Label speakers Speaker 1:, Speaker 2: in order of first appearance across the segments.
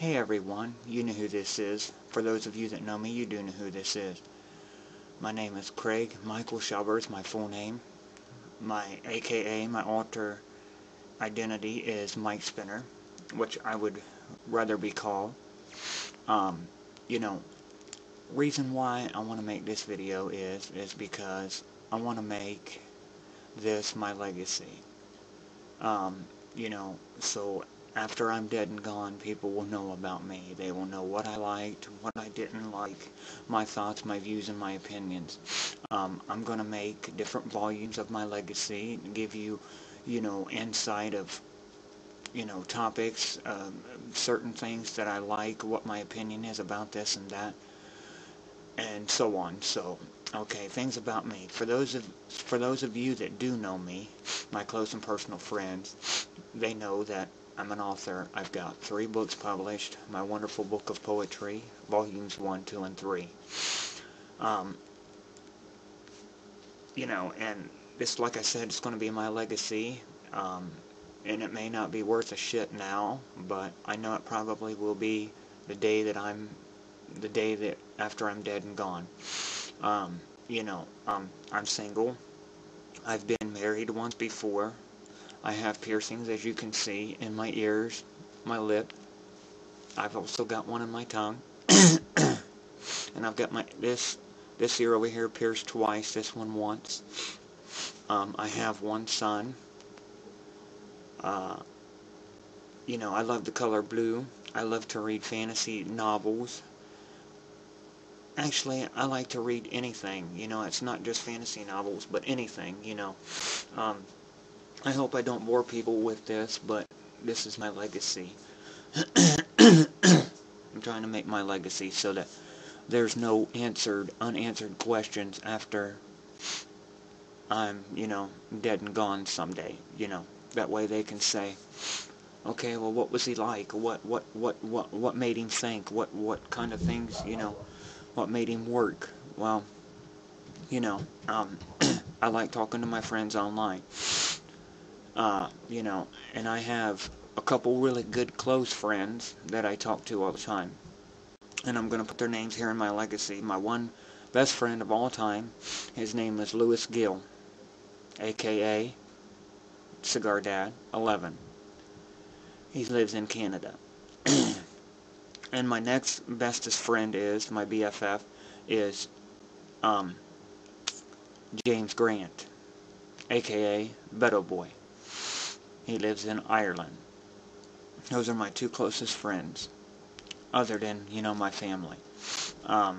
Speaker 1: Hey everyone, you know who this is. For those of you that know me, you do know who this is. My name is Craig Michael Schaber is my full name. My AKA, my alter identity is Mike Spinner, which I would rather be called. You know, reason why I want to make this video is because I want to make this my legacy. So after I'm dead and gone, people will know about me. They will know what I liked, what I didn't like, my thoughts, my views, and my opinions. I'm going to make different volumes of my legacy, give you, insight of, topics, certain things that I like, what my opinion is about this and that, and so on. So, okay, things about me. For those of you that do know me, my close and personal friends, they know that I'm an author. I've got 3 books published. My wonderful book of poetry, volumes 1, 2, and 3. And this, like I said, it's going to be my legacy. And it may not be worth a shit now, but I know it probably will be the day that after I'm dead and gone. I'm single. I've been married once before. I have piercings, as you can see, in my ears, my lip. I've also got one in my tongue. And I've got this ear over here pierced twice, this one once. I have 1 son. I love the color blue. I love to read fantasy novels. Actually, I like to read anything. It's not just fantasy novels, but anything, I hope I don't bore people with this, but this is my legacy. I'm trying to make my legacy so that there's no unanswered questions after I'm, dead and gone someday. That way they can say, okay, well, what was he like? What made him think? What kind of things, what made him work? Well, I like talking to my friends online. And I have a couple really good close friends that I talk to all the time. And I'm going to put their names here in my legacy. My one best friend of all time, his name is Lewis Gill, a.k.a. Cigar Dad 11. He lives in Canada. And my next bestest friend is, my BFF, is James Grant, a.k.a. BEDOBOY. He lives in Ireland. Those are my 2 closest friends, other than, my family. I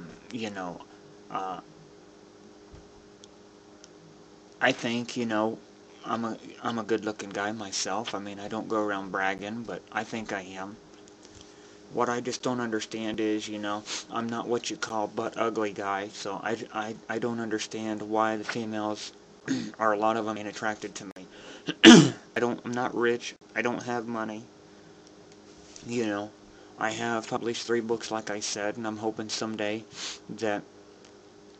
Speaker 1: think, I'm a good-looking guy myself. I mean, I don't go around bragging, but I think I am. What I just don't understand is, I'm not what you call butt ugly guy, so I don't understand why the females are, a lot of them, ain't attracted to me. I'm not rich. I don't have money. I have published 3 books, like I said, and I'm hoping someday that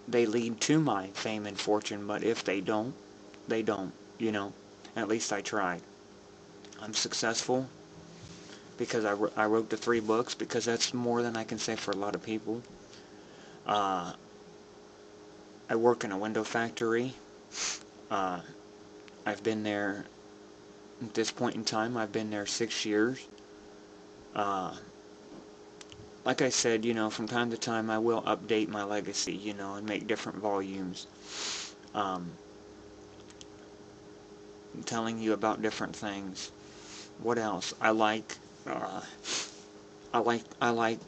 Speaker 1: they lead to my fame and fortune, but if they don't, they don't, At least I tried. I'm successful because I wrote the 3 books, because that's more than I can say for a lot of people. I work in a window factory. I've been there, at this point in time, I've been there 6 years. Like I said, from time to time I will update my legacy, and make different volumes. Telling you about different things. What else? I like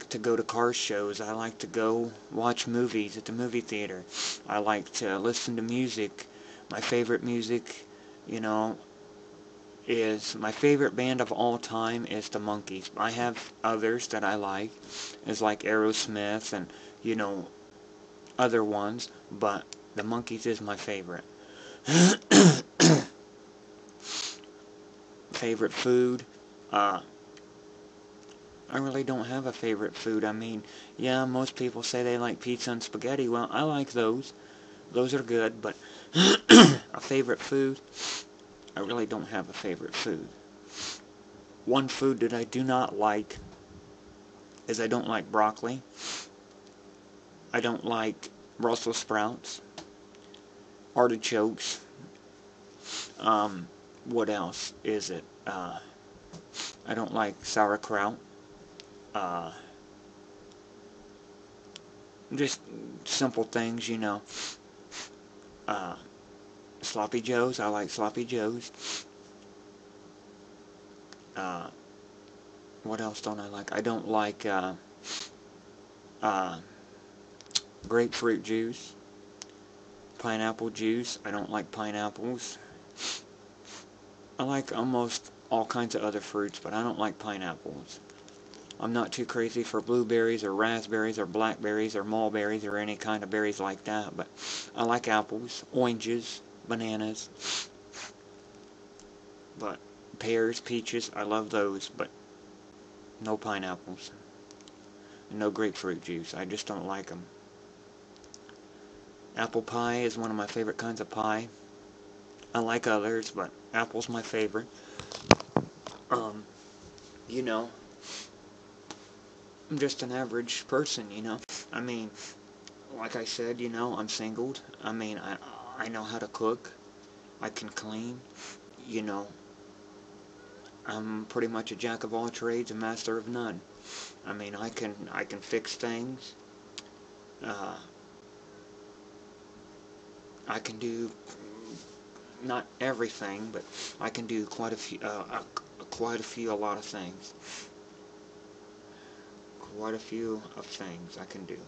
Speaker 1: to go to car shows. I like to go watch movies at the movie theater. I like to listen to music. My favorite music, is, my favorite band of all time is the Monkees. I have others that I like, is like Aerosmith and, other ones, but the Monkees is my favorite. Favorite food, I really don't have a favorite food. I mean, yeah, most people say they like pizza and spaghetti. Well, I like those. Those are good, but a favorite food, I really don't have a favorite food. One food that I do not like is I don't like broccoli. I don't like Brussels sprouts, artichokes. What else is it? I don't like sauerkraut. Uh, just simple things, you know. Uh, sloppy joes. I like sloppy joes. Uh, what else don't I like? I don't like uh, grapefruit juice, pineapple juice. I don't like pineapples. I like almost all kinds of other fruits, but I don't like pineapples. I'm not too crazy for blueberries or raspberries or blackberries or mulberries or any kind of berries like that, but I like apples, oranges, bananas, but pears, peaches, I love those, but no pineapples and no grapefruit juice. I just don't like them. Apple pie is one of my favorite kinds of pie. I like others, but apple's my favorite. You know, I'm just an average person, you know. I mean, like I said, you know, I'm singled. I mean, I know how to cook. I can clean. You know, I'm pretty much a jack of all trades, a master of none. I mean, I can fix things. Uh, I can do not everything, but I can do quite a few, a lot of things. Quite a few of things I can do.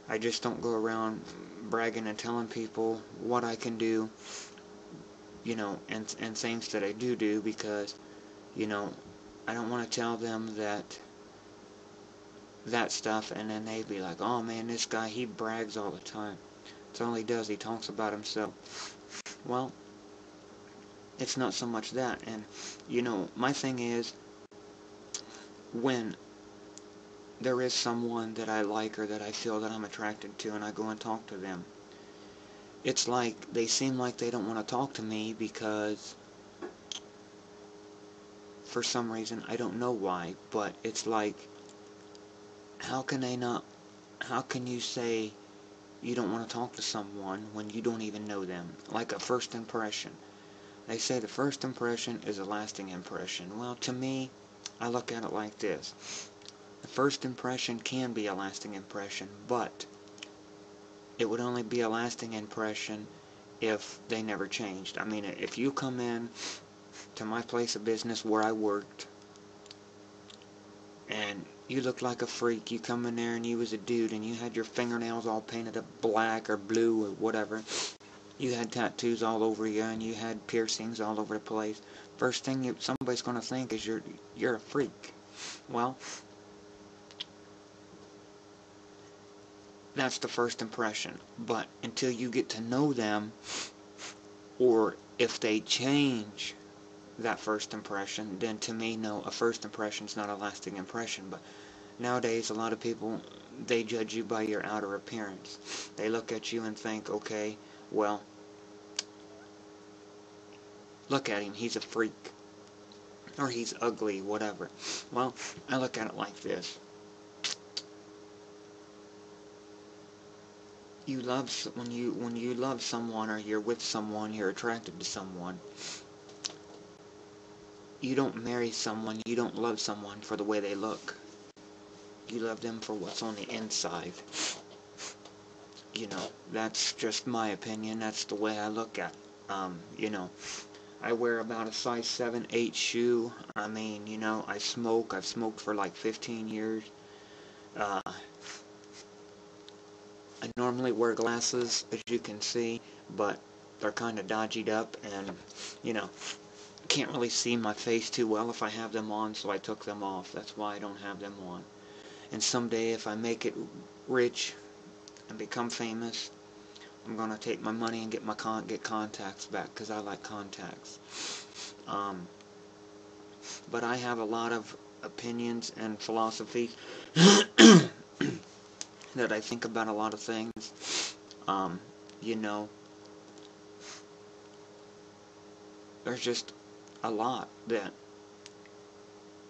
Speaker 1: I just don't go around bragging and telling people what I can do, you know, and things that I do because, you know, I don't want to tell them that stuff and then they'd be like, oh man, this guy, he brags all the time. That's all he does, he talks about himself. Well, it's not so much that, and, you know, my thing is, when there is someone that I like or that I feel that I'm attracted to and I go and talk to them, it's like they seem like they don't want to talk to me because for some reason, I don't know why, but it's like, how can you say you don't want to talk to someone when you don't even know them? Like a first impression. They say the first impression is a lasting impression. Well, to me, I look at it like this. The first impression can be a lasting impression, but it would only be a lasting impression if they never changed. I mean, if you come in to my place of business where I worked, and you looked like a freak, you come in there and you was a dude, and you had your fingernails all painted up black or blue or whatever, you had tattoos all over you, and you had piercings all over the place, first thing somebody's going to think is you're a freak. Well, that's the first impression, but until you get to know them, or if they change that first impression, then to me, no, a first impression is not a lasting impression. But nowadays, a lot of people, they judge you by your outer appearance. They look at you and think, okay, well, look at him, he's a freak, or he's ugly, whatever. Well, I look at it like this. When you love someone, or you're with someone, you're attracted to someone, you don't marry someone, you don't love someone for the way they look. You love them for what's on the inside. You know, that's just my opinion. That's the way I look at it. You know, I wear about a size 7, 8 shoe. I mean, you know, I smoke. I've smoked for like 15 years. I normally wear glasses, as you can see, but they're kind of dodged up, and, you know, can't really see my face too well if I have them on, so I took them off. That's why I don't have them on. And someday, if I make it rich and become famous, I'm gonna take my money and get contacts back, because I like contacts. But I have a lot of opinions and philosophies that I think about a lot of things. You know, there's just a lot that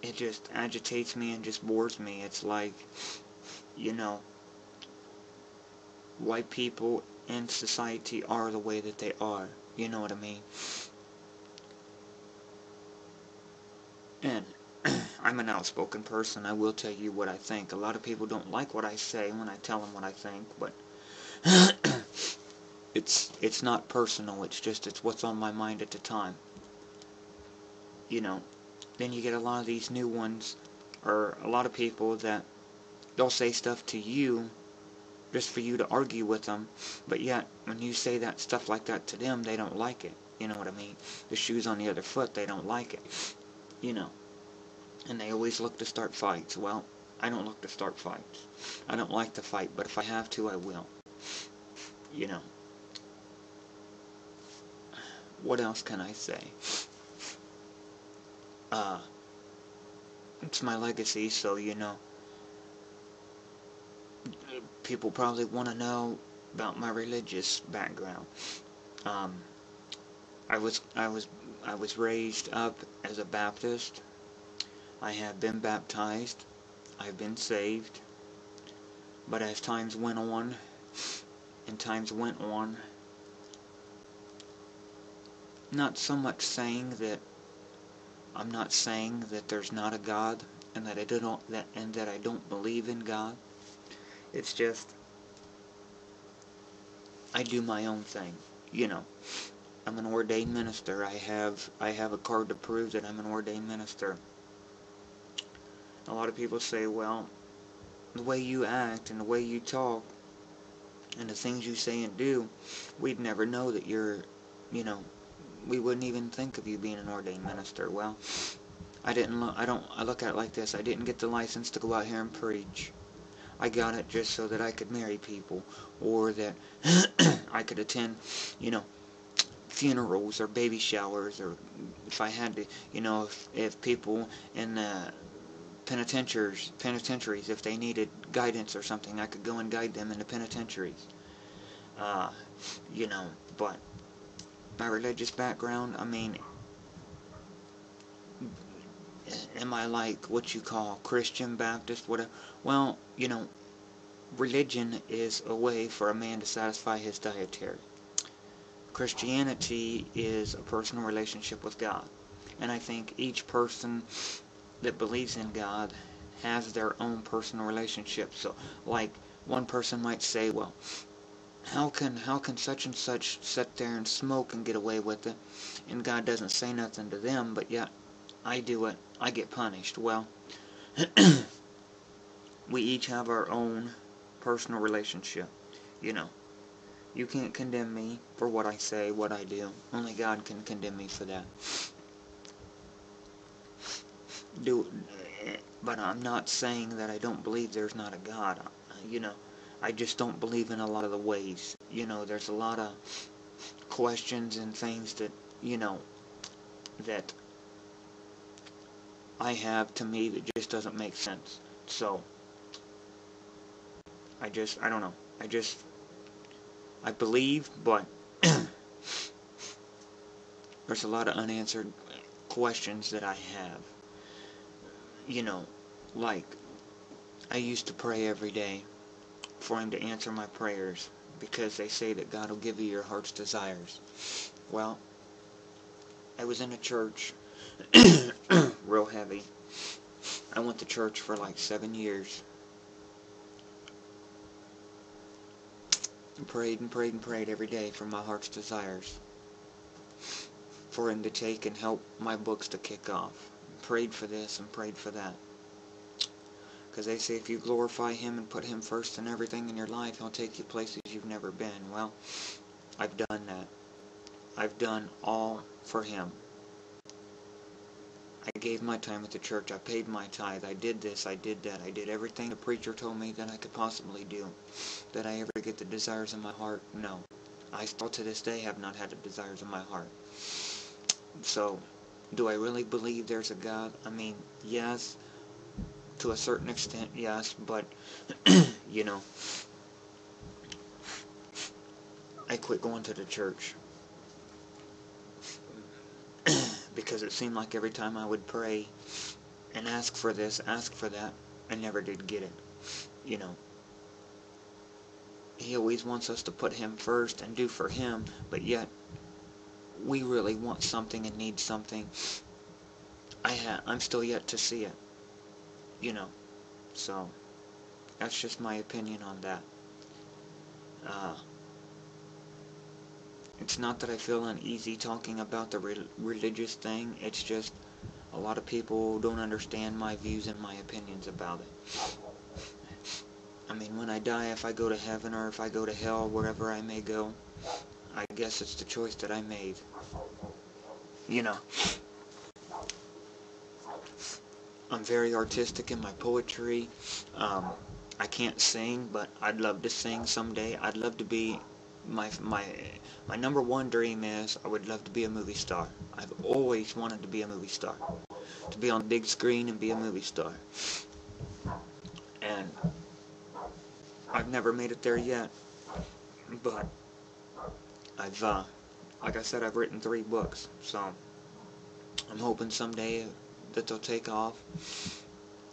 Speaker 1: it just agitates me and just bores me. It's like, you know, why people in society are the way that they are. You know what I mean? And I'm an outspoken person. I will tell you what I think. A lot of people don't like what I say when I tell them what I think, but it's not personal. It's what's on my mind at the time. You know, then you get a lot of these new ones, or a lot of people that they'll say stuff to you just for you to argue with them, but yet when you say that stuff like that to them, they don't like it. You know what I mean? The shoe's on the other foot, they don't like it. You know, and they always look to start fights. Well, I don't look to start fights. I don't like to fight, but if I have to, I will. You know, what else can I say? It's my legacy, so, you know, people probably want to know about my religious background. I was raised up as a Baptist. I have been baptized. I've been saved. But as times went on, not so much saying that I'm not saying that there's not a God and that I don't believe in God. It's just I do my own thing. You know, I'm an ordained minister. I have a card to prove that I'm an ordained minister. A lot of people say, well, the way you act and the way you talk and the things you say and do, we'd never know that you're, you know, we wouldn't even think of you being an ordained minister. Well, I look at it like this. I didn't get the license to go out here and preach. I got it just so that I could marry people, or that I could attend, you know, funerals or baby showers, or if I had to, you know, if people in the penitentiaries, if they needed guidance or something, I could go and guide them in the penitentiaries. You know, but my religious background, I mean, am I like what you call Christian, Baptist, whatever? Well, you know, religion is a way for a man to satisfy his dietary. Christianity is a personal relationship with God. And I think each person that believes in God has their own personal relationship. So, like, one person might say, well, how can such and such sit there and smoke and get away with it, and God doesn't say nothing to them, but yet I do it, I get punished? Well, we each have our own personal relationship. You know, you can't condemn me for what I say, what I do. Only God can condemn me for that. But I'm not saying that I don't believe there's not a God. You know, I just don't believe in a lot of the ways. You know, there's a lot of questions and things that, you know, that I have, to me, that just doesn't make sense. So, I don't know. I believe, but there's a lot of unanswered questions that I have. You know, like, I used to pray every day for Him to answer my prayers, because they say that God will give you your heart's desires. Well, I was in a church, real heavy. I went to church for like 7 years. And prayed and prayed and prayed every day for my heart's desires. For Him to take and help my books to kick off. Prayed for this and prayed for that. Because they say if you glorify Him and put Him first in everything in your life, He'll take you places you've never been. Well, I've done that. I've done all for Him. I gave my time at the church. I paid my tithe. I did this. I did that. I did everything the preacher told me that I could possibly do. Did I ever get the desires of my heart? No. I still to this day have not had the desires of my heart. So, do I really believe there's a God? I mean, yes. To a certain extent, yes. But, you know, I quit going to the church. Because it seemed like every time I would pray, and ask for this, ask for that, and never did get it. You know, he always wants us to put him first and do for him, but yet we really want something and need something. I'm still yet to see it, you know. So that's just my opinion on that. It's not that I feel uneasy talking about the religious thing. It's just a lot of people don't understand my views and my opinions about it. I mean, when I die, if I go to heaven or if I go to hell, wherever I may go, I guess it's the choice that I made. You know, I'm very artistic in my poetry. I can't sing, but I'd love to sing someday. I'd love to be, my number one dream is I would love to be a movie star. I've always wanted to be a movie star. To be on the big screen and be a movie star. And I've never made it there yet. But I've, like I said, I've written 3 books. So I'm hoping someday that they'll take off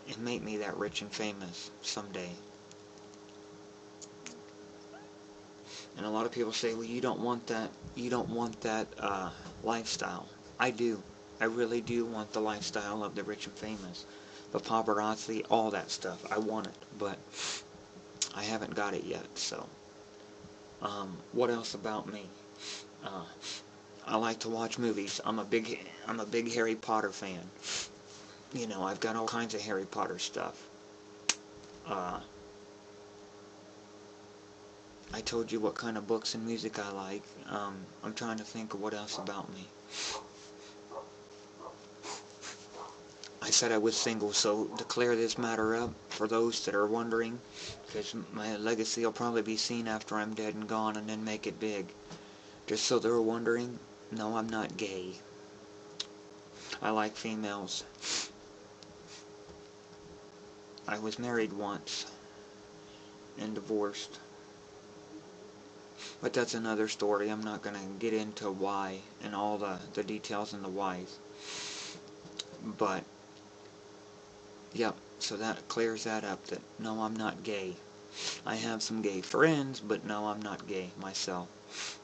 Speaker 1: and make me that rich and famous someday. And a lot of people say, well, you don't want that lifestyle. I do. I really do want the lifestyle of the rich and famous. The paparazzi, all that stuff. I want it, but I haven't got it yet, so. What else about me? I like to watch movies. I'm a big Harry Potter fan. You know, I've got all kinds of Harry Potter stuff. I told you what kind of books and music I like. I'm trying to think of what else about me. I said I was single, so to clear this matter up, for those that are wondering, because my legacy will probably be seen after I'm dead and gone and then make it big. Just so they're wondering, no, I'm not gay. I like females. I was married once and divorced. But that's another story. I'm not going to get into why and all the details and the whys. But, yep, so that clears that up, that no, I'm not gay. I have some gay friends, but no, I'm not gay myself.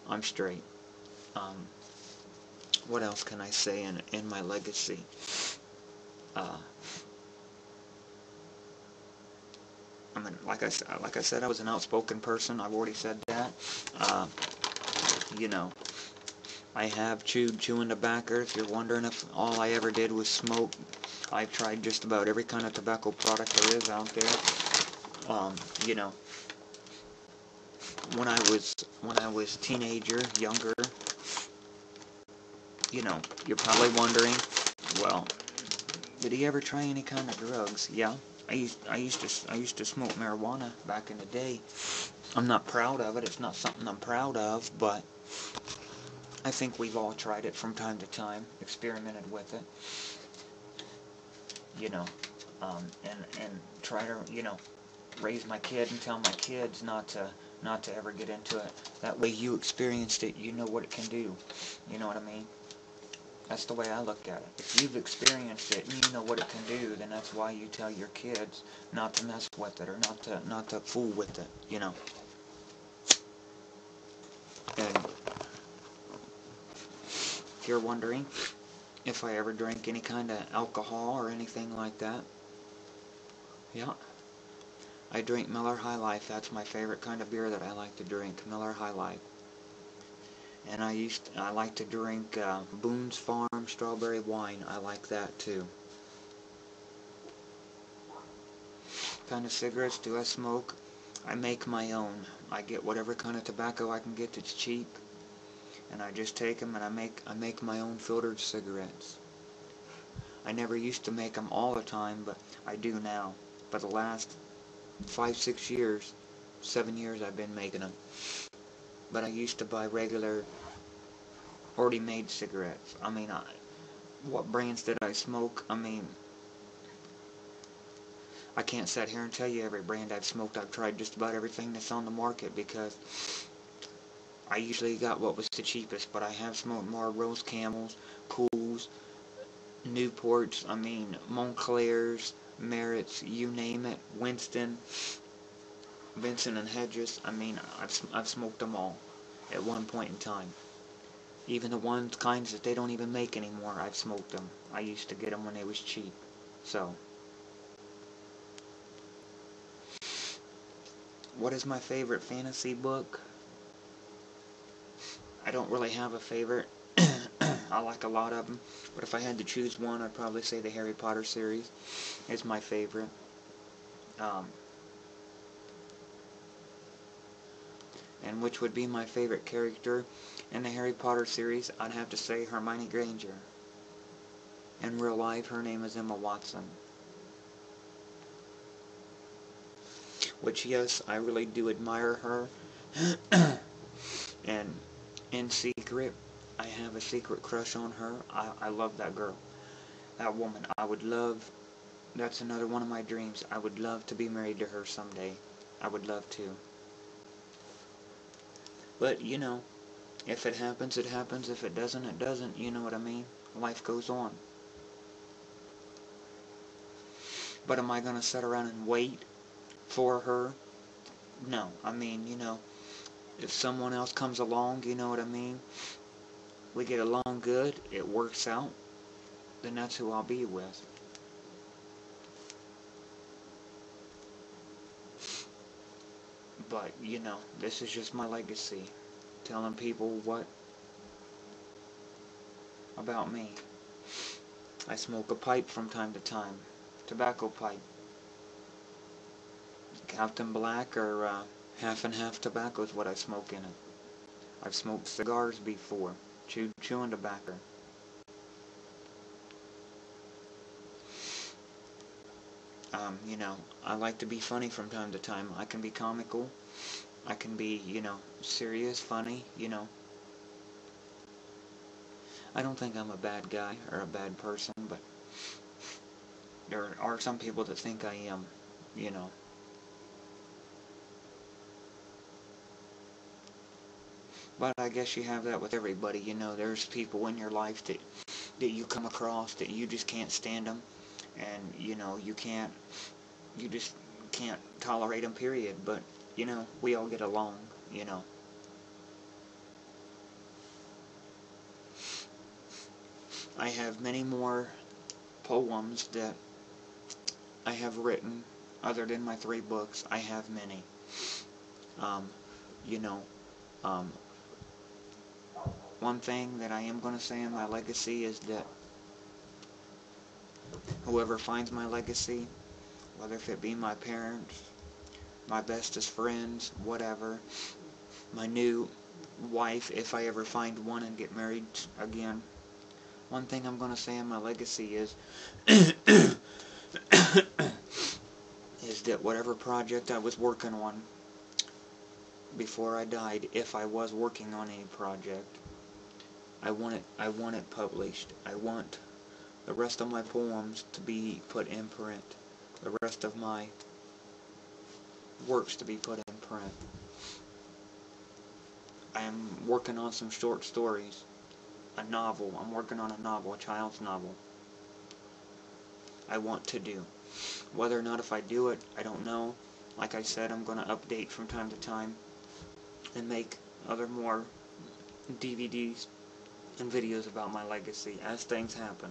Speaker 1: I'm straight. What else can I say in my legacy? I mean, like I said, I was an outspoken person. I've already said that. You know, I have chewing tobacco. If you're wondering if all I ever did was smoke, I've tried just about every kind of tobacco product there is out there. You know, when I was teenager, younger, you know, you're probably wondering, well, did he ever try any kind of drugs? Yeah. I used to smoke marijuana back in the day. I'm not proud of it. It's not something I'm proud of, but I think we've all tried it from time to time, experimented with it. You know, and try to, you know, raise my kid and tell my kids not to ever get into it. That way you experienced it, you know what it can do. You know what I mean? That's the way I look at it. If you've experienced it and you know what it can do, then that's why you tell your kids not to mess with it or not to fool with it, you know. And if you're wondering if I ever drank any kind of alcohol or anything like that, yeah, I drink Miller High Life. That's my favorite kind of beer that I like to drink, Miller High Life. And I like to drink Boone's Farm strawberry wine. I like that too. Kind of cigarettes do I smoke? I make my own. I get whatever kind of tobacco I can get that's cheap, and I just take them and I make my own filtered cigarettes. I never used to make them all the time, but I do now. For the last 5-6 years, 7 years I've been making them. But I used to buy regular, already made cigarettes. I mean, what brands did I smoke? I mean, I can't sit here and tell you every brand I've smoked. I've tried just about everything that's on the market because I usually got what was the cheapest, but I have smoked Marlboros, Camels, Cools, Newports, I mean, Montclairs, Merritts, you name it, Winston, Vincent and Hedges, I mean, I've smoked them all at one point in time. Even the kinds that they don't even make anymore, I've smoked them. I used to get them when they was cheap. So, what is my favorite fantasy book? I don't really have a favorite. I like a lot of them. But if I had to choose one, I'd probably say the Harry Potter series is my favorite. And which would be my favorite character in the Harry Potter series, I'd have to say Hermione Granger. In real life, her name is Emma Watson. Which, yes, I really do admire her. And in secret, I have a secret crush on her. I love that girl. That woman. I would love, that's another one of my dreams. I would love to be married to her someday. I would love to. But, you know, if it happens, it happens. If it doesn't, it doesn't. You know what I mean? Life goes on. But am I going to sit around and wait for her? No. I mean, you know, if someone else comes along, you know what I mean? We get along good, it works out, then that's who I'll be with. But, you know, this is just my legacy. Telling people what about me. I smoke a pipe from time to time. Tobacco pipe. Captain Black or half and half tobacco is what I smoke in it. I've smoked cigars before. Chewing tobacco. You know, I like to be funny from time to time. I can be comical. I can be, you know, serious, funny, you know. I don't think I'm a bad guy or a bad person, but there are some people that think I am, you know. But I guess you have that with everybody, you know. There's people in your life that you come across that you just can't stand them, and, you know, you just can't tolerate them, period. But, you know, we all get along, you know. I have many more poems that I have written, other than my 3 books. I have many. You know, one thing that I am going to say in my legacy is that whoever finds my legacy, whether if it be my parents, my bestest friends, whatever, my new wife, if I ever find one and get married again, one thing I'm going to say in my legacy is is that whatever project I was working on before I died, if I was working on any project, I want it published. I want the rest of my poems to be put in print. The rest of my works to be put in print. I am working on some short stories. A novel. I'm working on a novel, a child's novel. I want to do. Whether or not if I do it, I don't know. Like I said, I'm going to update from time to time and make other more DVDs and videos about my legacy as things happen.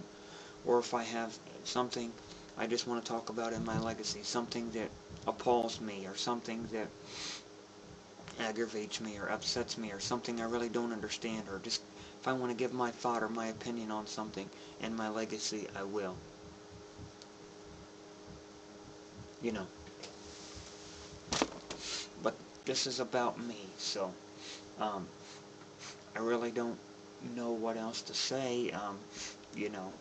Speaker 1: Or if I have something I just want to talk about in my legacy, something that appalls me, or something that aggravates me or upsets me, or something I really don't understand, or just if I want to give my thought or my opinion on something in my legacy, I will. You know. But this is about me, so I really don't know what else to say. You know,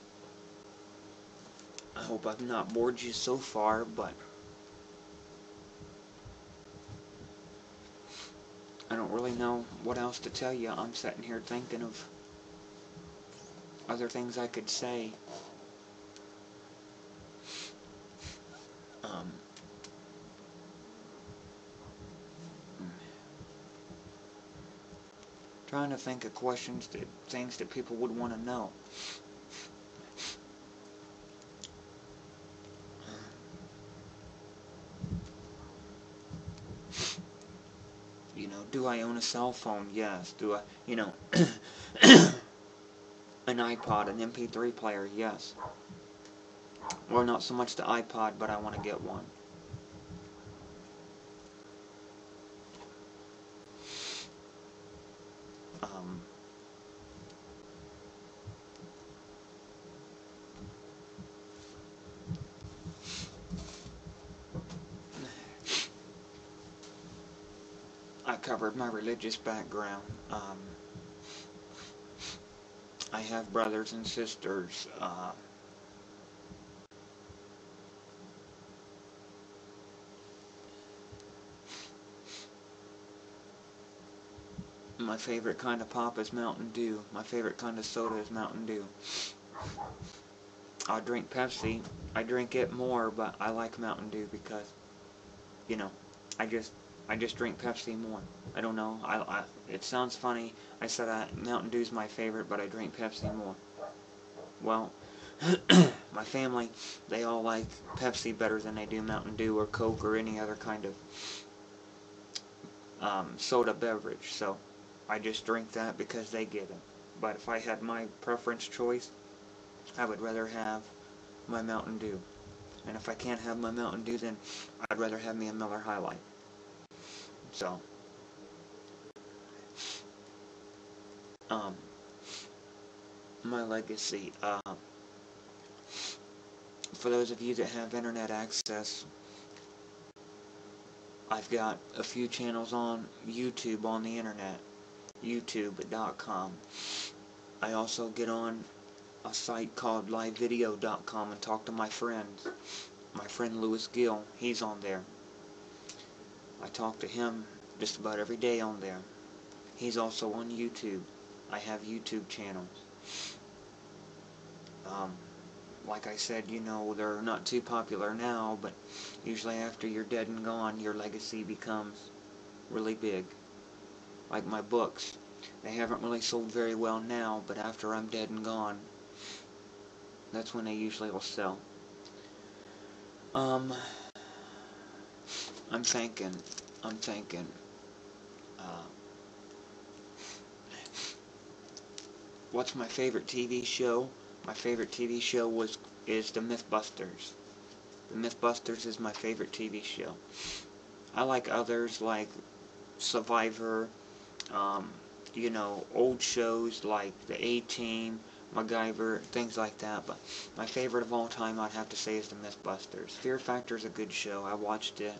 Speaker 1: I hope I've not bored you so far, but I don't really know what else to tell you. I'm sitting here thinking of other things I could say. Trying to think of questions, things that people would want to know. do I own a cell phone? Yes. Do I, an iPod, an MP3 player? Yes. Well, not so much the iPod, but I want to get one. I covered my religious background. I have brothers and sisters. My favorite kind of pop is Mountain Dew. My favorite kind of soda is Mountain Dew. I drink Pepsi. I drink it more, but I like Mountain Dew because, I just drink Pepsi more. I don't know. It sounds funny. I said Mountain Dew's my favorite, but I drink Pepsi more. Well, my family, they all like Pepsi better than they do Mountain Dew or Coke or any other kind of soda beverage. So I just drink that because they get it. But if I had my preference choice, I would rather have my Mountain Dew. And if I can't have my Mountain Dew, then I'd rather have me a Miller High Life. So, my legacy. For those of you that have internet access, I've got a few channels on YouTube on the internet, youtube.com. I also get on a site called livevideo.com and talk to my friends. My friend Louis Gill, he's on there. I talk to him just about every day on there. He's also on YouTube. I have YouTube channels. Like I said, they're not too popular now, but usually after you're dead and gone, your legacy becomes really big. Like my books. They haven't really sold very well now, but after I'm dead and gone, that's when they usually will sell. I'm thinking, what's my favorite TV show? My favorite TV show is The Mythbusters. The Mythbusters is my favorite TV show. I like others like Survivor, old shows like The A-Team, MacGyver, things like that, but my favorite of all time I'd have to say is The Mythbusters. Fear Factor is a good show. I watched it.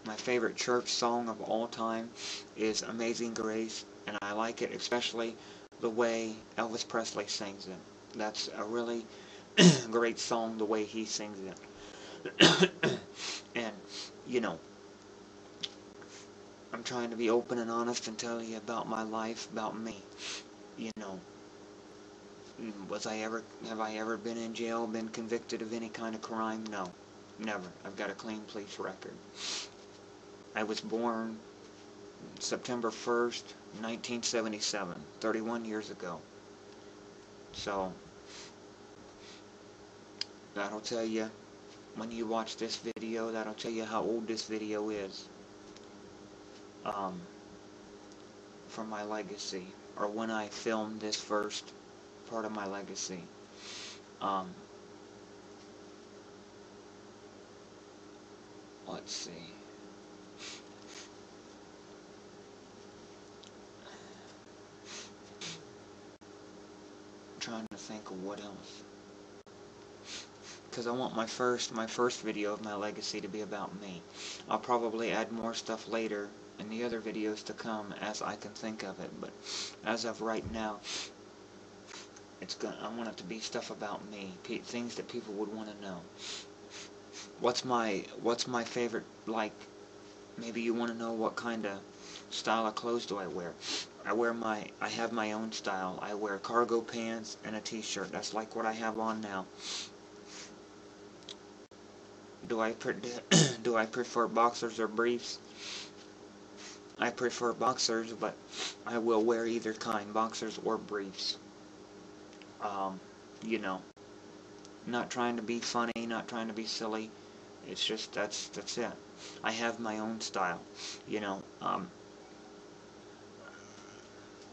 Speaker 1: My favorite church song of all time is Amazing Grace, and I like it especially the way Elvis Presley sings it. That's a really great song, the way he sings it. And, I'm trying to be open and honest and tell you about my life, about me. Have I ever been in jail, been convicted of any kind of crime? No, never. I've got a clean police record. I was born September 1st, 1977, 31 years ago. So, that'll tell you, when you watch this video, that'll tell you how old this video is. From my legacy, or when I filmed this first part of my legacy. Let's see. I'm trying to think of what else. Because I want my first video of my legacy to be about me. I'll probably add more stuff later in the other videos to come as I can think of it, but as of right now, I want it to be stuff about me, things that people would want to know. What's my favorite, like, maybe you want to know what kind of style of clothes do I wear. I have my own style. I wear cargo pants and a t-shirt. That's like what I have on now. Do I prefer boxers or briefs? I prefer boxers, but I will wear either kind, boxers or briefs. Not trying to be funny, not trying to be silly. It's just, that's it. I have my own style, you know.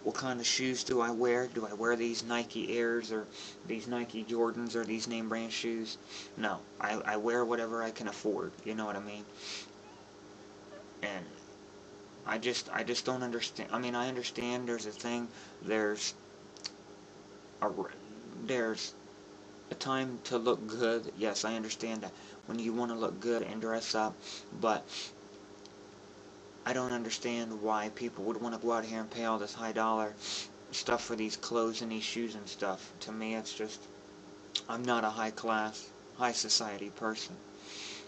Speaker 1: What kind of shoes do I wear? Do I wear these Nike Airs or these Nike Jordans or these name brand shoes? No, I wear whatever I can afford, you know what I mean? And I just don't understand. I mean, I understand there's a thing, there's a, there's a time to look good. Yes, I understand that. When you want to look good and dress up, but I don't understand why people would want to go out here and pay all this high dollar stuff for these clothes and these shoes and stuff. To me, it's just, I'm not a high class, high society person.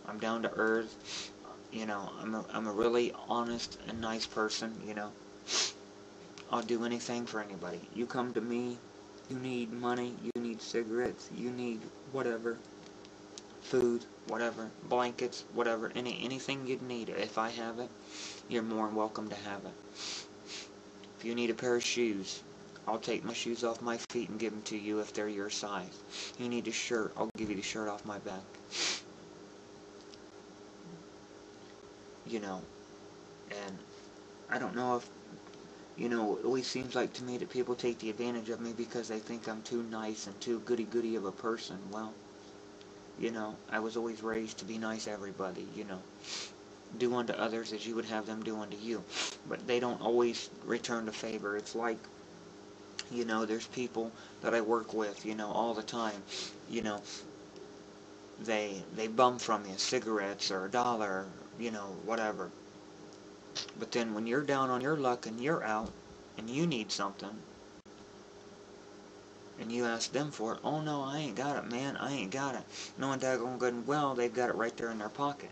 Speaker 1: I'm down to earth. You know, I'm a really honest and nice person, you know. I'll do anything for anybody. You come to me, you need money, you need cigarettes, you need whatever, food, whatever, blankets, whatever, anything you'd need. If I have it, you're more than welcome to have it. If you need a pair of shoes, I'll take my shoes off my feet and give them to you if they're your size. You need a shirt, I'll give you the shirt off my back. You know, and I don't know if, you know, it always seems like to me that people take the advantage of me because they think I'm too nice and too goody-goody of a person. Well, you know, I was always raised to be nice to everybody, you know. Do unto others as you would have them do unto you. But they don't always return the favor. It's like, you know, there's people that I work with, you know, all the time, you know, they bum from you cigarettes or $1, you know, whatever. But then when you're down on your luck and you're out and you need something and you ask them for it, oh no, I ain't got it, man, I ain't got it. Knowing daggone good and well they've got it right there in their pocket.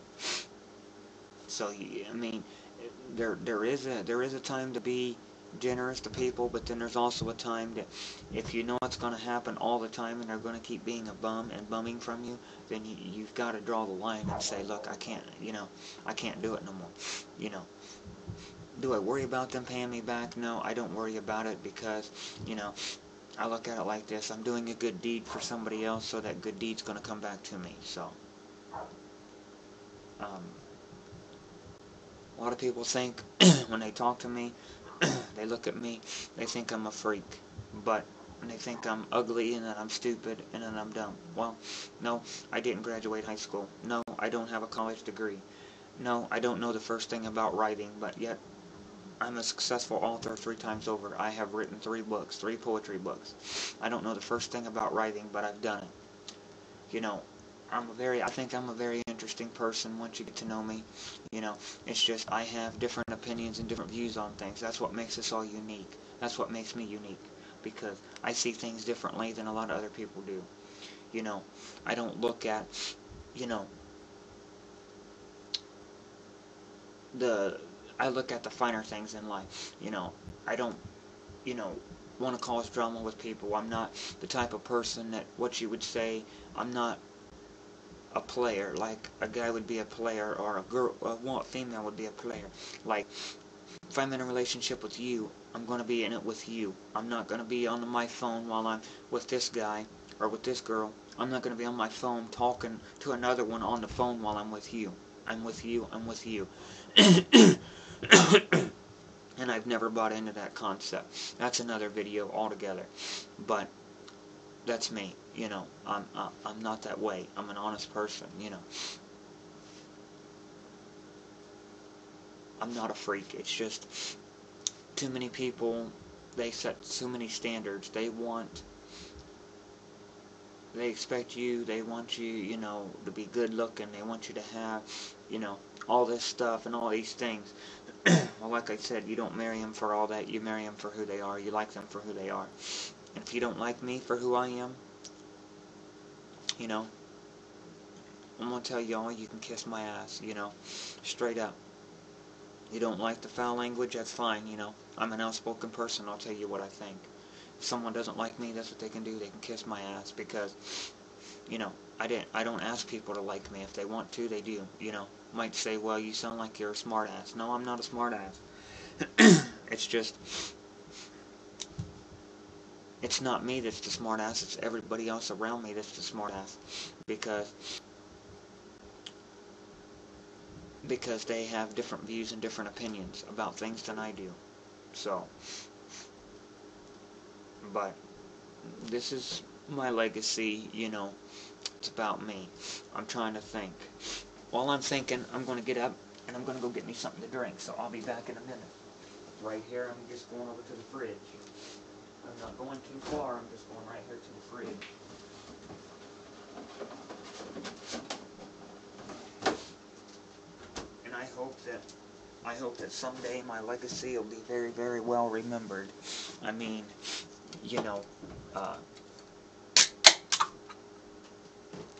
Speaker 1: So I mean, there is a time to be generous to people, but then there's also a time that if you know it's going to happen all the time and they're going to keep being a bum and bumming from you, then you've got to draw the line and say, look, I can't, you know, I can't do it no more. You know, do I worry about them paying me back? No, I don't worry about it because, you know, I look at it like this: I'm doing a good deed for somebody else, so that good deed's going to come back to me. So a lot of people think when they talk to me, they look at me, they think I'm a freak, but they think I'm ugly and that I'm stupid and that I'm dumb. Well, no, I didn't graduate high school. No, I don't have a college degree. No, I don't know the first thing about writing, but yet I'm a successful author 3 times over. I have written 3 books, 3 poetry books. I don't know the first thing about writing, but I've done it. You know, I think I'm a very interesting person once you get to know me. You know, it's just I have different opinions and different views on things. That's what makes us all unique. That's what makes me unique, because I see things differently than a lot of other people do. You know, I don't look at, you know, I look at the finer things in life. You know, I don't, you know, want to cause drama with people. I'm not the type of person that, what you would say, I'm not a player, like a guy would be a player, or a female would be a player. Like, if I'm in a relationship with you, I'm going to be in it with you. I'm not going to be on my phone while I'm with this guy or with this girl. I'm not going to be on my phone talking to another one on the phone while I'm with you. I'm with you, I'm with you. And I've never bought into that concept. That's another video altogether. But that's me, you know. I'm not that way. I'm an honest person, you know. I'm not a freak. It's just too many people, they set too many standards. They expect you, they want you, you know, to be good looking. They want you to have, you know, all this stuff and all these things. Well, like I said, you don't marry them for all that. You marry them for who they are. You like them for who they are. And if you don't like me for who I am, you know, I'm going to tell y'all, you can kiss my ass, you know, straight up. You don't like the foul language, that's fine, you know. I'm an outspoken person, I'll tell you what I think. If someone doesn't like me, that's what they can do. They can kiss my ass, because, you know, I don't ask people to like me. If they want to, they do, you know. Might say, well, you sound like you're a smart ass. No, I'm not a smart ass. It's just, it's not me that's the smart ass, it's everybody else around me that's the smart ass. Because because they have different views and different opinions about things than I do. So, but this is my legacy, you know, it's about me. I'm trying to think. While I'm thinking, I'm going to get up and I'm going to go get me something to drink, so I'll be back in a minute. Right here, I'm just going over to the fridge. I'm not going too far, I'm just going right here to the fridge. And I hope that someday my legacy will be very, very well remembered. I mean, you know,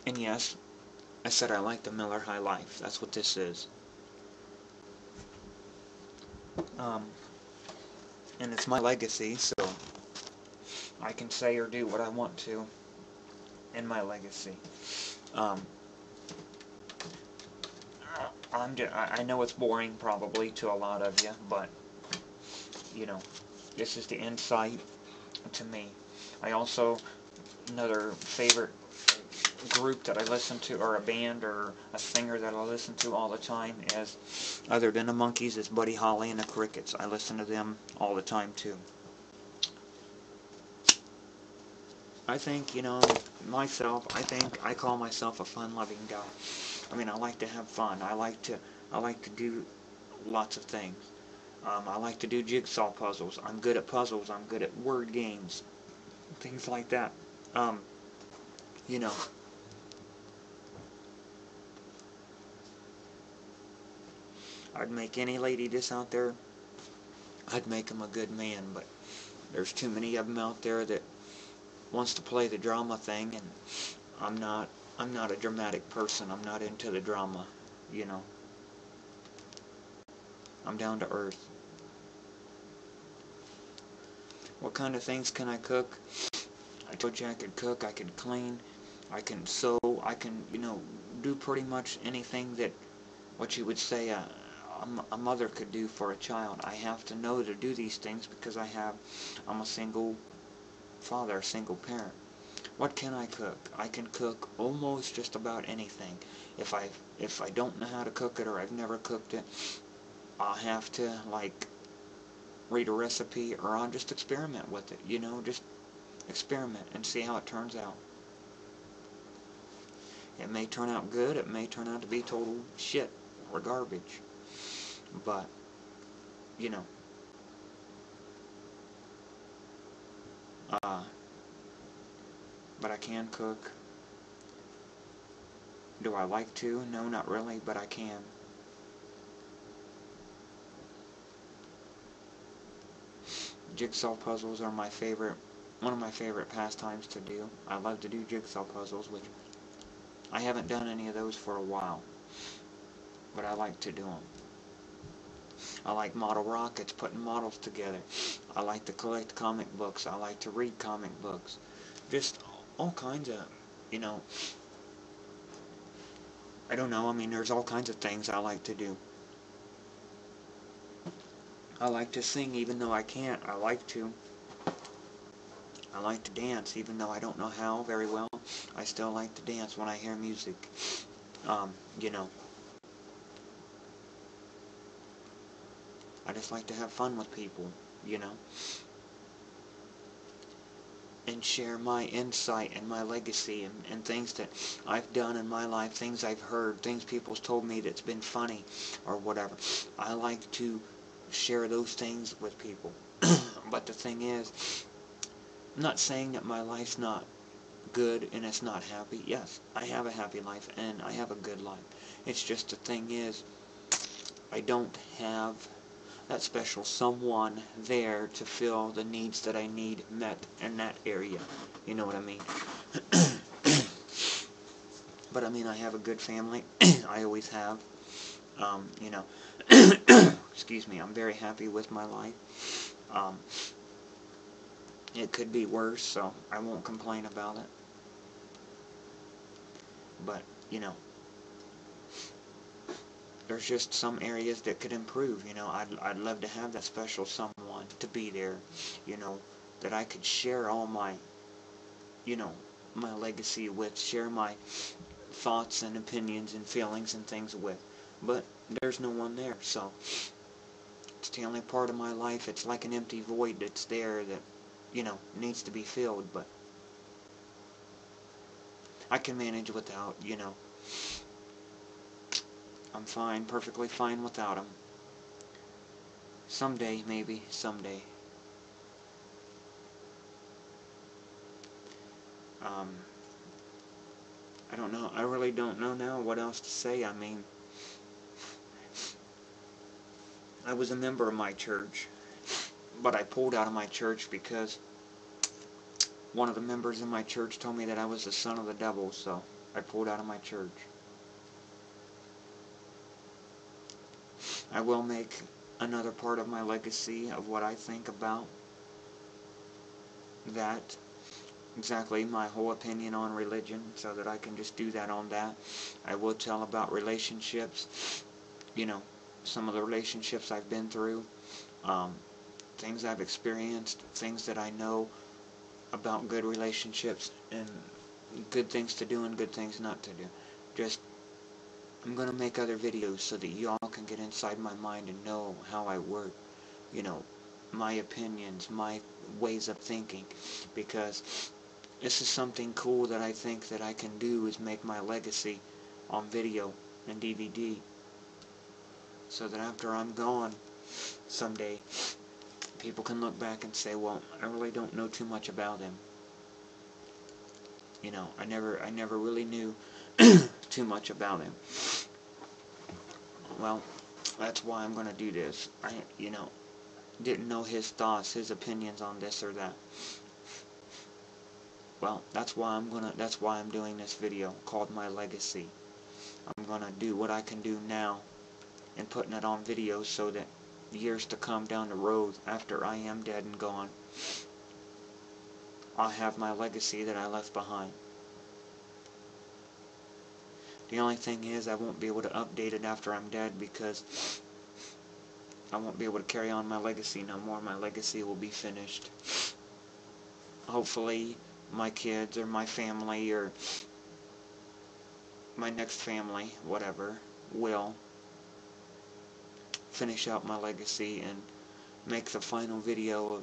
Speaker 1: and yes, I said I like the Miller High Life. That's what this is. And it's my legacy, so I can say or do what I want to in my legacy. I know it's boring probably to a lot of you, but you know, this is the insight to me. I also, another favorite group that I listen to, or a band or a singer that I listen to all the time is, other than the Monkees, is Buddy Holly and the Crickets. I listen to them all the time too. I think, you know, myself, I call myself a fun-loving guy. I mean, I like to have fun. I like to do lots of things. I like to do jigsaw puzzles. I'm good at puzzles. I'm good at word games, things like that. You know, I'd make any lady this out there, I'd make them a good man, but there's too many of them out there that wants to play the drama thing, and I'm not a dramatic person. I'm not into the drama, you know. I'm down to earth. What kind of things can I cook? I told you I could cook, I could clean, I can sew, I can, you know, do pretty much anything that, what you would say a mother could do for a child. I have to know to do these things because I'm a single father, a single parent. What can I cook? I can cook almost just about anything. If I don't know how to cook it, or I've never cooked it, I'll have to, like, read a recipe, or I'll just experiment with it, you know, just experiment and see how it turns out. It may turn out good, it may turn out to be total shit or garbage, but, you know, but I can cook. Do I like to? No, not really, but I can. Jigsaw puzzles are one of my favorite pastimes to do. I love to do jigsaw puzzles, which I haven't done any of those for a while, but I like to do them. I like model rockets, putting models together. I like to collect comic books. I like to read comic books. Just all kinds of, you know, I don't know, I mean, there's all kinds of things I like to do. I like to sing even though I can't. I like to. I like to dance even though I don't know how very well. I still like to dance when I hear music. You know, I just like to have fun with people, you know, and share my insight and my legacy and things that I've done in my life, things I've heard, things people's told me that's been funny or whatever. I like to share those things with people. But the thing is, I'm not saying that my life's not good and it's not happy. Yes, I have a happy life and I have a good life. It's just the thing is, I don't have that special someone there to fill the needs that I need met in that area. You know what I mean? But I mean, I have a good family. I always have. You know, excuse me, I'm very happy with my life. It could be worse, so I won't complain about it. But, you know, there's just some areas that could improve. You know, I'd love to have that special someone to be there, you know, that I could share all my, you know, my legacy with, share my thoughts and opinions and feelings and things with. But there's no one there. So it's the only part of my life. It's like an empty void that's there that, needs to be filled, but I can manage without, I'm fine, perfectly fine without them. Someday, maybe, someday. I don't know, I really don't know now what else to say. I mean, I was a member of my church, but I pulled out of my church because one of the members in my church told me that I was the son of the devil, so I pulled out of my church. I will make another part of my legacy of what I think about that, exactly my whole opinion on religion, so that I can just do that on that. I will tell about relationships, some of the relationships I've been through, things I've experienced, things that I know about good relationships, and good things to do and good things not to do. Just, I'm going to make other videos so that y'all can get inside my mind and know how I work, my opinions, my ways of thinking, because this is something cool that I think that I can do, is make my legacy on video and DVD, so that after I'm gone someday, people can look back and say, well, I really don't know too much about him. I never really knew too much about him. Well, that's why I'm going to do this. I didn't know his thoughts, his opinions on this or that. Well, that's why I'm doing this video called My Legacy. I'm going to do what I can do now and putting it on video so that years to come down the road, after I am dead and gone, I'll have my legacy that I left behind. The only thing is, I won't be able to update it after I'm dead, because I won't be able to carry on my legacy no more. My legacy will be finished. Hopefully, my kids or my family or my next family, whatever, will finish out my legacy and make the final video of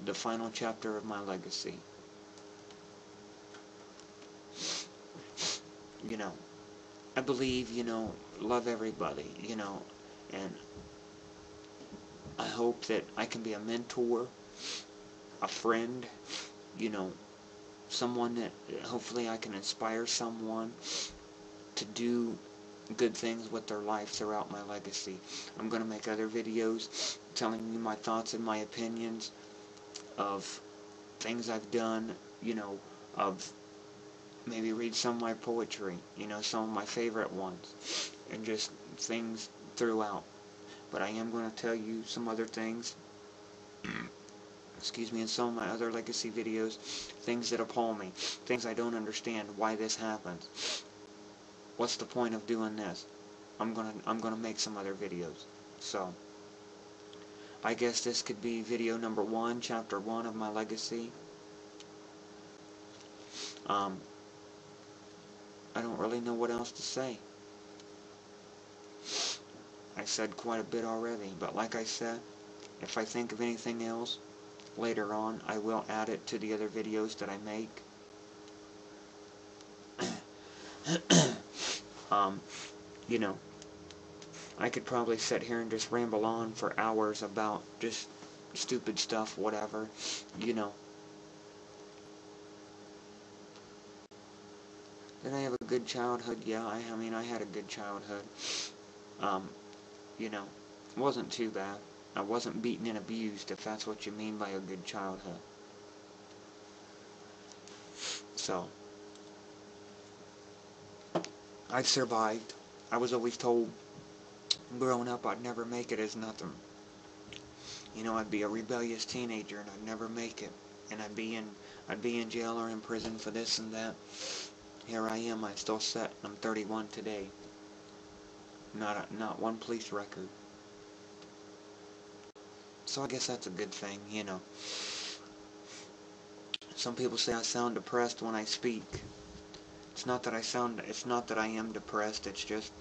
Speaker 1: the final chapter of my legacy. I believe, love everybody, and I hope that I can be a mentor, a friend, someone that hopefully I can inspire someone to do good things with their life throughout my legacy. I'm going to make other videos telling you my thoughts and my opinions of things I've done, of maybe read some of my poetry, some of my favorite ones, and just things throughout. But I am going to tell you some other things, excuse me, in some of my other legacy videos, things that appall me, things I don't understand, why this happens. What's the point of doing this? I'm gonna make some other videos. So, I guess this could be video number 1, chapter 1 of my legacy. I don't really know what else to say. I said quite a bit already, but like I said, if I think of anything else later on, I will add it to the other videos that I make. I could probably sit here and just ramble on for hours about just stupid stuff, whatever, Did I have a good childhood? Yeah, I mean, I had a good childhood. It wasn't too bad. I wasn't beaten and abused, if that's what you mean by a good childhood. So, I've survived. I was always told growing up I'd never make it as nothing. I'd be a rebellious teenager and I'd never make it. And I'd be in jail or in prison for this and that. Here I am, I still set. I'm 31 today. Not one police record. So I guess that's a good thing, Some people say I sound depressed when I speak. It's not that I am depressed, it's just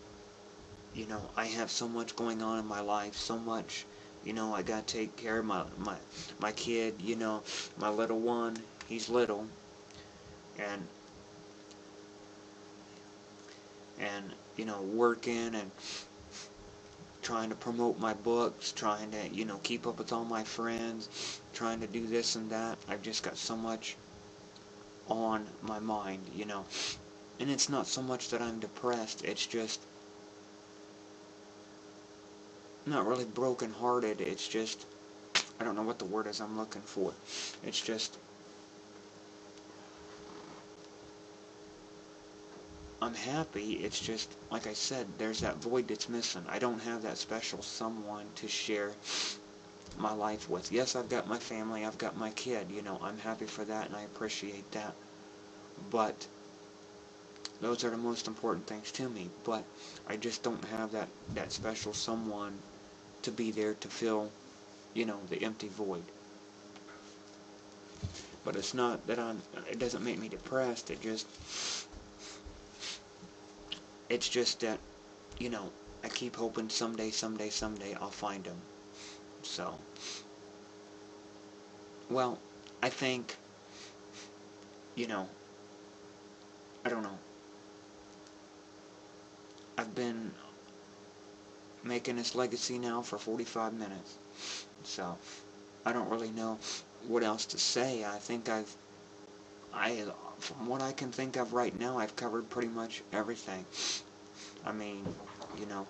Speaker 1: you know, I have so much going on in my life, so much, you know, I gotta take care of my kid, you know, my little one, he's little, and, you know, working and trying to promote my books, trying to, you know, keep up with all my friends, trying to do this and that. I've just got so much on my mind, you know, and it's not so much that I'm depressed, it's just, not really broken-hearted, it's just, I don't know what the word is I'm looking for. It's just, I'm happy, it's just, like I said, there's that void that's missing. I don't have that special someone to share my life with. Yes, I've got my family, I've got my kid, you know, I'm happy for that and I appreciate that. But those are the most important things to me. But I just don't have that special someone to be there to fill, you know, the empty void. But it's not that it doesn't make me depressed, it's just that, you know, I keep hoping someday I'll find him. So, well, I think, you know, I don't know. I've been making this legacy now for 45 minutes. So, I don't really know what else to say. I think from what I can think of right now, I've covered pretty much everything. I mean, you know,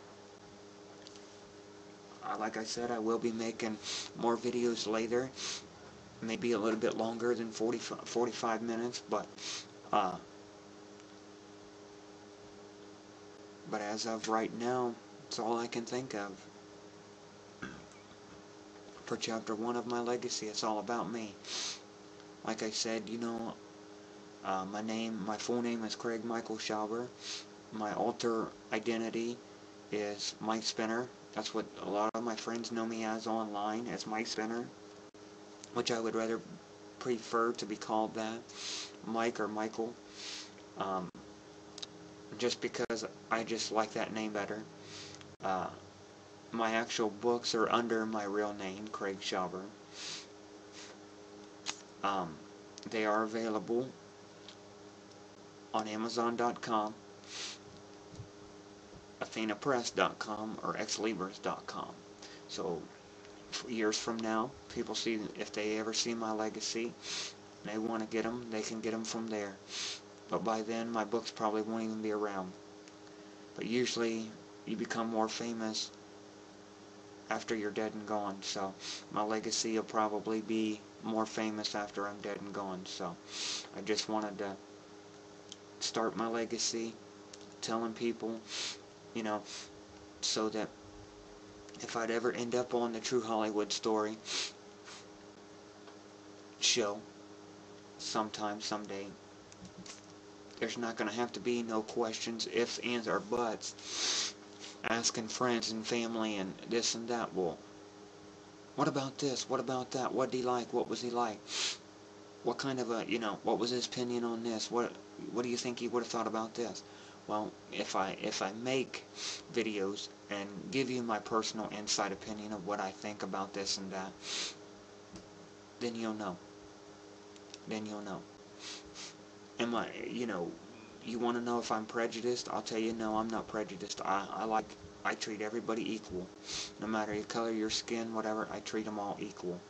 Speaker 1: like I said, I will be making more videos later. Maybe a little bit longer than 45 minutes, but as of right now, it's all I can think of. For chapter 1 of my legacy, it's all about me. Like I said, you know, my full name is Craig Michael Schaber. My alter identity is Mike Spinner. That's what a lot of my friends know me as online, as Mike Spinner, which I would rather prefer to be called that, Mike or Michael, just because I just like that name better. My actual books are under my real name, Craig Schaber. They are available on Amazon.com, AthenaPress.com, or XLibris.com. So, years from now, people see, if they ever see my legacy, and they want to get them, they can get them from there. But by then, my books probably won't even be around. But usually, you become more famous after you're dead and gone, so my legacy will probably be more famous after I'm dead and gone. So I just wanted to start my legacy telling people, you know, so that if I'd ever end up on the True Hollywood Story show sometime, someday, there's not going to have to be no questions, ifs, ands, or buts, asking friends and family and this and that. Well, what about this? What about that? What did he like? What was he like? What kind of a, you know, what was his opinion on this? What do you think he would have thought about this? Well, if I make videos and give you my personal inside opinion of what I think about this and that, then you'll know. Then you'll know. Am I, you know, you want to know if I'm prejudiced? I'll tell you, no, I'm not prejudiced. I treat everybody equal. No matter your color, your skin, whatever, I treat them all equal.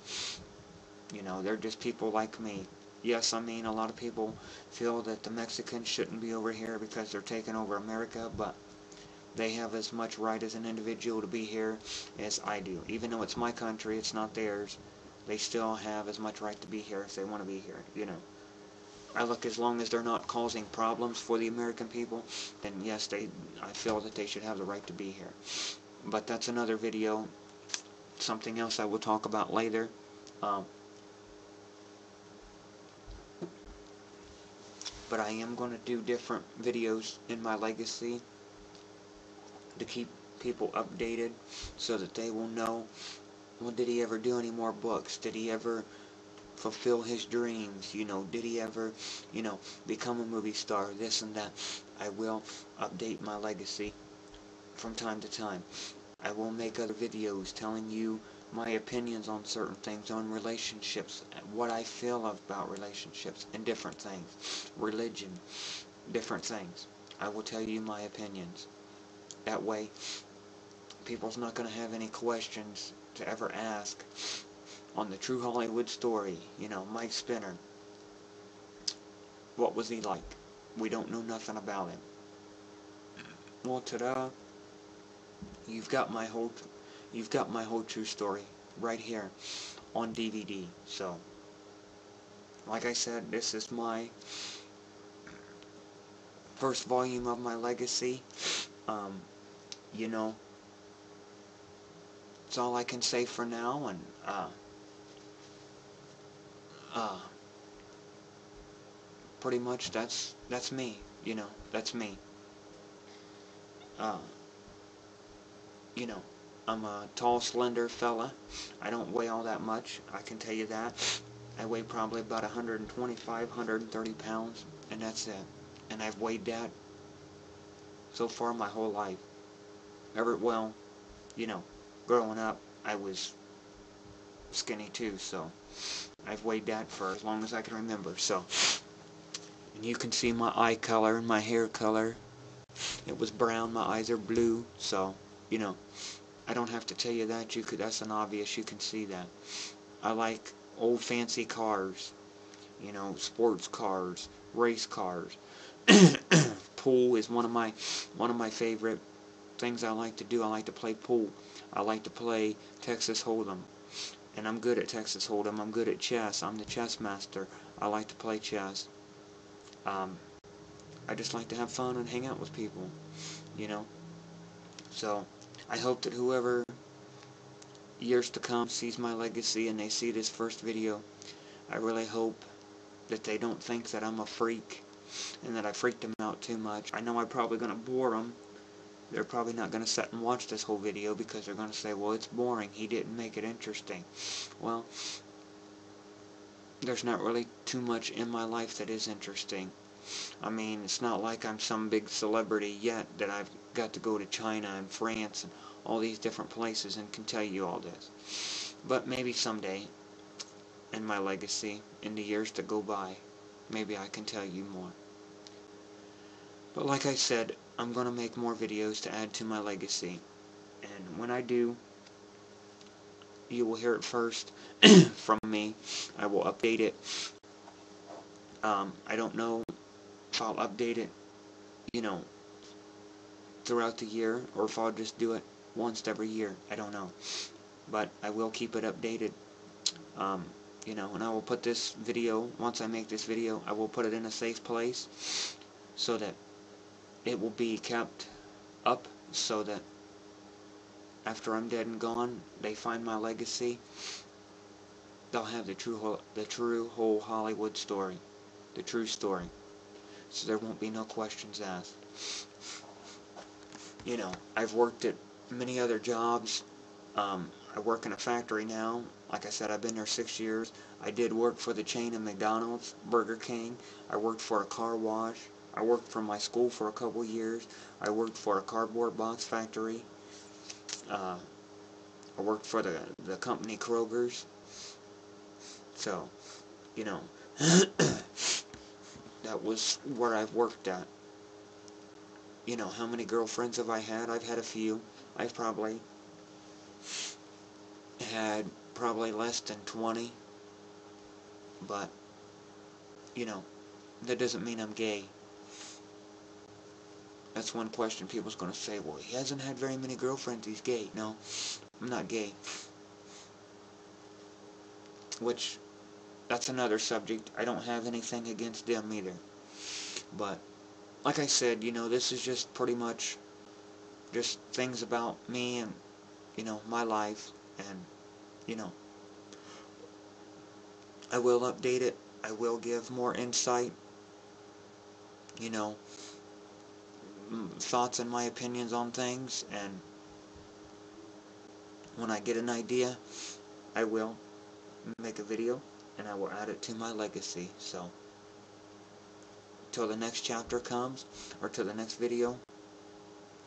Speaker 1: You know, they're just people like me. Yes, I mean, a lot of people feel that the Mexicans shouldn't be over here because they're taking over America, but they have as much right as an individual to be here as I do. Even though it's my country, it's not theirs, they still have as much right to be here if they want to be here, you know. I look, as long as they're not causing problems for the American people, then yes, I feel that they should have the right to be here. But that's another video, something else I will talk about later. But I am going to do different videos in my legacy to keep people updated so that they will know, well, did he ever do any more books? Did he ever fulfill his dreams? You know, did he ever, you know, become a movie star? This and that. I will update my legacy from time to time. I will make other videos telling you my opinions on certain things, on relationships, what I feel about relationships, and different things. Religion, different things. I will tell you my opinions. That way, people's not going to have any questions to ever ask on the true Hollywood story. You know, Mike Spinner. What was he like? We don't know nothing about him. Well, ta-da! You've got my whole true story right here on DVD. So, like I said, this is my first volume of my legacy. You know, it's all I can say for now, and pretty much that's me. You know, that's me. You know, I'm a tall, slender fella. I don't weigh all that much, I can tell you that. I weigh probably about 125, 130 pounds, and that's it. And I've weighed that so far my whole life. Well, you know, growing up, I was skinny too, so I've weighed that for as long as I can remember. So, and you can see my eye color and my hair color. It was brown, my eyes are blue, so, you know, I don't have to tell you that. That's an obvious, you can see that. I like old fancy cars, you know, sports cars, race cars. Pool is one of my favorite things I like to do. I like to play pool. I like to play Texas Hold'em. And I'm good at Texas Hold'em. I'm good at chess. I'm the chess master. I like to play chess. I just like to have fun and hang out with people, you know. So, I hope that whoever years to come sees my legacy and they see this first video, I really hope that they don't think that I'm a freak and that I freaked them out too much. I know I'm probably going to bore them. They're probably not going to sit and watch this whole video because they're going to say, well, it's boring. He didn't make it interesting. Well, there's not really too much in my life that is interesting. I mean, it's not like I'm some big celebrity yet that I've got to go to China and France and all these different places and can tell you all this. But maybe someday, in my legacy, in the years that go by, maybe I can tell you more. But like I said, I'm going to make more videos to add to my legacy. And when I do, you will hear it first from me. I will update it. I don't know if I'll update it, you know, throughout the year, or if I'll just do it once every year. I don't know. But I will keep it updated. You know, and I will put this video, once I make this video, I will put it in a safe place so that it will be kept up, so that after I'm dead and gone, they find my legacy, they'll have the true whole Hollywood story, the true story, so there won't be no questions asked. You know, I've worked at many other jobs. I work in a factory now. Like I said, I've been there 6 years. I did work for the chain of McDonald's, Burger King. I worked for a car wash. I worked for my school for a couple years. I worked for a cardboard box factory. I worked for the company Kroger's. So, you know, that was where I've worked at. You know, how many girlfriends have I had? I've had a few. I've probably had less than 20. But, you know, that doesn't mean I'm gay. That's one question people's going to say, well, he hasn't had very many girlfriends, he's gay. No, I'm not gay. Which, that's another subject. I don't have anything against them either. But, like I said, you know, this is just pretty much just things about me and, you know, my life. And, you know, I will update it. I will give more insight. You know, thoughts and my opinions on things, and when I get an idea, I will make a video and I will add it to my legacy. So till the next chapter comes, or till the next video,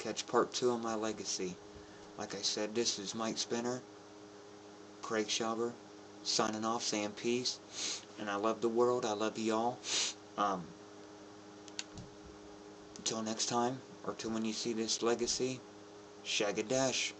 Speaker 1: catch part 2 of my legacy. Like I said, this is Mike Spinner, Craig Schaber, signing off, saying peace. And I love the world. I love y'all. Until next time, or till when you see this legacy, shag a dash.